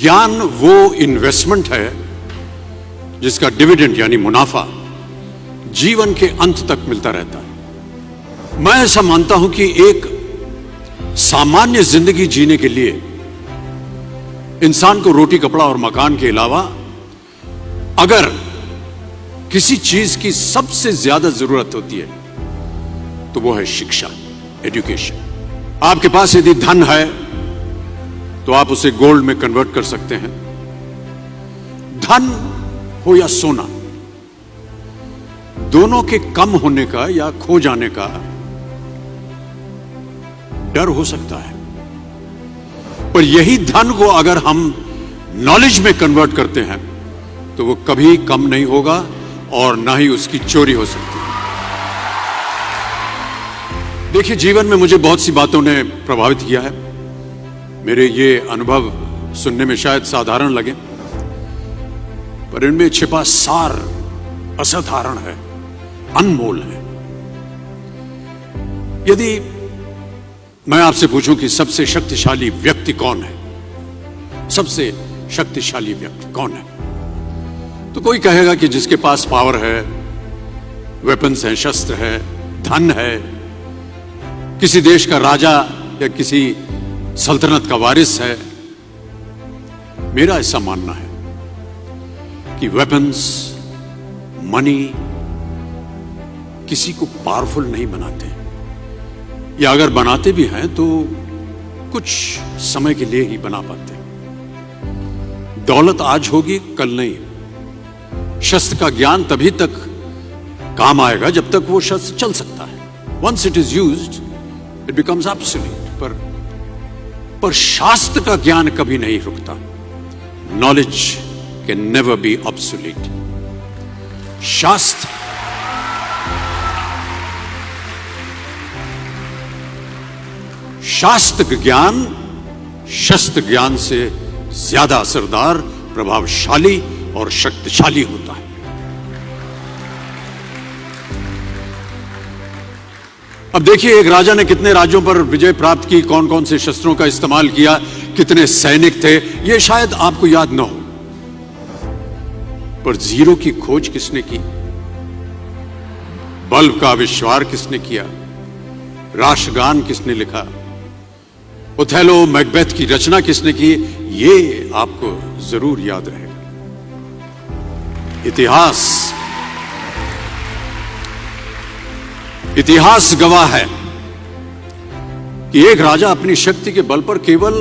ज्ञान वो इन्वेस्टमेंट है जिसका डिविडेंड यानी मुनाफा जीवन के अंत तक मिलता रहता है। मैं ऐसा मानता हूं कि एक सामान्य जिंदगी जीने के लिए इंसान को रोटी कपड़ा और मकान के अलावा अगर किसी चीज की सबसे ज्यादा जरूरत होती है तो वो है शिक्षा, एजुकेशन। आपके पास यदि धन है तो आप उसे गोल्ड में कन्वर्ट कर सकते हैं। धन हो या सोना, दोनों के कम होने का या खो जाने का डर हो सकता है, पर यही धन को अगर हम नॉलेज में कन्वर्ट करते हैं तो वो कभी कम नहीं होगा और ना ही उसकी चोरी हो सकती है। देखिए, जीवन में मुझे बहुत सी बातों ने प्रभावित किया है। मेरे ये अनुभव सुनने में शायद साधारण लगे, पर इनमें छिपा सार असाधारण है, अनमोल है। यदि मैं आपसे पूछूं कि सबसे शक्तिशाली व्यक्ति कौन है, सबसे शक्तिशाली व्यक्ति कौन है, तो कोई कहेगा कि जिसके पास पावर है, वेपन्स हैं, शस्त्र है, धन है, किसी देश का राजा या किसी सल्तनत का वारिस है। मेरा ऐसा मानना है कि वेपन्स, मनी किसी को पावरफुल नहीं बनाते, या अगर बनाते भी हैं तो कुछ समय के लिए ही बना पाते। दौलत आज होगी, कल नहीं। शस्त्र का ज्ञान तभी तक काम आएगा जब तक वो शस्त्र चल सकता है। Once it is used it becomes absolute. पर शास्त्र का ज्ञान कभी नहीं रुकता। Knowledge can never be obsolete. शास्त्र ज्ञान शस्त्र ज्ञान से ज्यादा असरदार, प्रभावशाली और शक्तिशाली होता है। अब देखिए, एक राजा ने कितने राज्यों पर विजय प्राप्त की, कौन कौन से शस्त्रों का इस्तेमाल किया, कितने सैनिक थे, यह शायद आपको याद न हो, पर जीरो की खोज किसने की, बल्ब का आविष्कार किसने किया, राष्ट्रगान किसने लिखा, ओथेलो मैकबेथ की रचना किसने की, ये आपको जरूर याद रहेगा। इतिहास गवाह है कि एक राजा अपनी शक्ति के बल पर केवल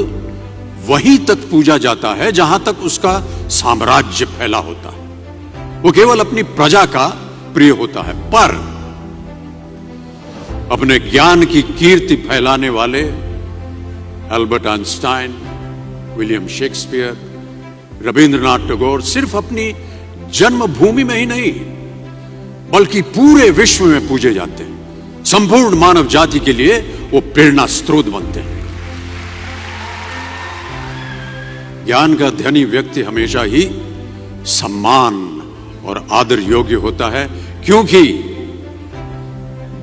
वहीं तक पूजा जाता है जहां तक उसका साम्राज्य फैला होता है। वो केवल अपनी प्रजा का प्रिय होता है, पर अपने ज्ञान की कीर्ति फैलाने वाले Albert Einstein, William Shakespeare, Rabindranath Tagore सिर्फ अपनी जन्मभूमि में ही नहीं बल्कि पूरे विश्व में पूजे जाते हैं। संपूर्ण मानव जाति के लिए वो प्रेरणा स्रोत बनते हैं। ज्ञान का धनी व्यक्ति हमेशा ही सम्मान और आदर योग्य होता है, क्योंकि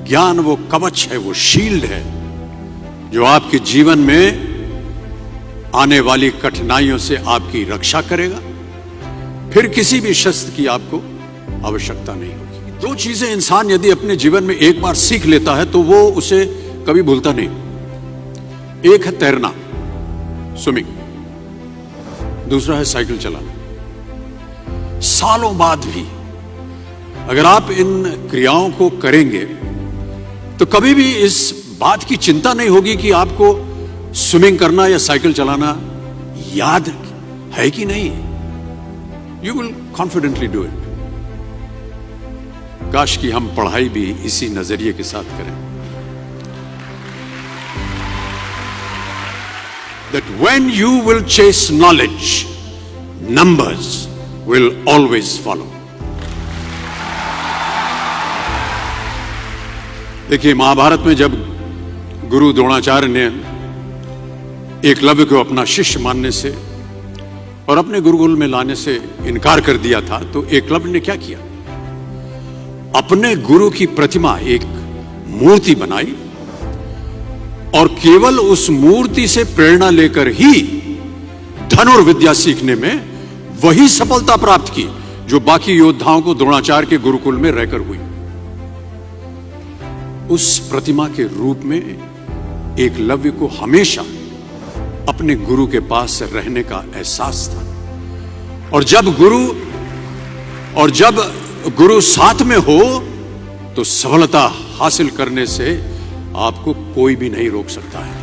ज्ञान वो कवच है, वो शील्ड है जो आपके जीवन में आने वाली कठिनाइयों से आपकी रक्षा करेगा। फिर किसी भी शस्त्र की आपको आवश्यकता नहीं होगी। दो चीजें इंसान यदि अपने जीवन में एक बार सीख लेता है तो वो उसे कभी भूलता नहीं। एक है तैरना, स्विमिंग, दूसरा है साइकिल चलाना। सालों बाद भी अगर आप इन क्रियाओं को करेंगे तो कभी भी इस बात की चिंता नहीं होगी कि आपको स्विमिंग करना या साइकिल चलाना याद है कि नहीं। You will confidently do it. काश कि हम पढ़ाई भी इसी नजरिए के साथ करें, that when you will chase knowledge, numbers will always follow. देखिए, महाभारत में जब गुरु द्रोणाचार्य ने एकलव्य को अपना शिष्य मानने से और अपने गुरुकुल में लाने से इनकार कर दिया था, तो एकलव्य ने क्या किया? अपने गुरु की प्रतिमा, एक मूर्ति बनाई और केवल उस मूर्ति से प्रेरणा लेकर ही धनुर्विद्या सीखने में वही सफलता प्राप्त की जो बाकी योद्धाओं को द्रोणाचार्य के गुरुकुल में रहकर हुई। उस प्रतिमा के रूप में एकलव्य को हमेशा अपने गुरु के पास रहने का एहसास था। और जब गुरु साथ में हो तो सफलता हासिल करने से आपको कोई भी नहीं रोक सकता है।